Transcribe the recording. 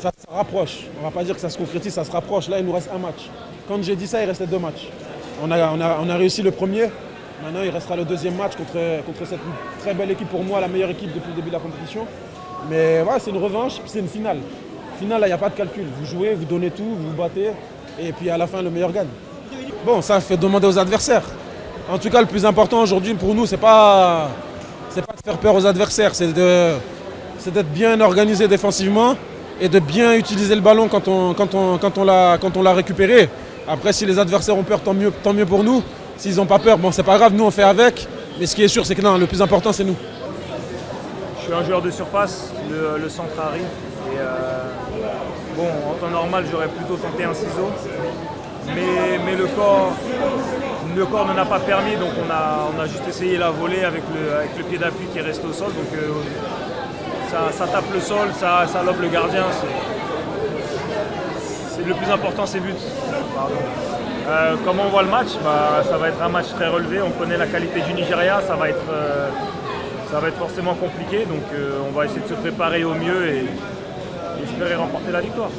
Ça se rapproche. On va pas dire que ça se concrétise, ça se rapproche. Là, il nous reste un match. Quand j'ai dit ça, il restait deux matchs. On a réussi le premier. Maintenant, il restera le deuxième match contre cette très belle équipe, pour moi, la meilleure équipe depuis le début de la compétition. Mais voilà, c'est une revanche, puis c'est une finale. Finale, là, il n'y a pas de calcul. Vous jouez, vous donnez tout, vous vous battez, et puis à la fin, le meilleur gagne. Bon, ça fait demander aux adversaires. En tout cas, le plus important aujourd'hui pour nous, c'est pas de faire peur aux adversaires, c'est d'être bien organisé défensivement et de bien utiliser le ballon quand on l'a récupéré. Après, si les adversaires ont peur, tant mieux pour nous. S'ils n'ont pas peur, bon, c'est pas grave, nous on fait avec. Mais ce qui est sûr, c'est que non, le plus important, c'est nous. Je suis un joueur de surface, le centre arrive. Et bon, en temps normal, j'aurais plutôt tenté un ciseau. Mais le corps ne n'a pas permis, donc on a juste essayé la volée avec le pied d'appui qui reste au sol. Donc ça tape le sol, ça lobe le gardien. Le plus important, c'est but. Comment on voit le match, ça va être un match très relevé. On connaît la qualité du Nigeria, ça va être forcément compliqué. Donc on va essayer de se préparer au mieux et espérer remporter la victoire.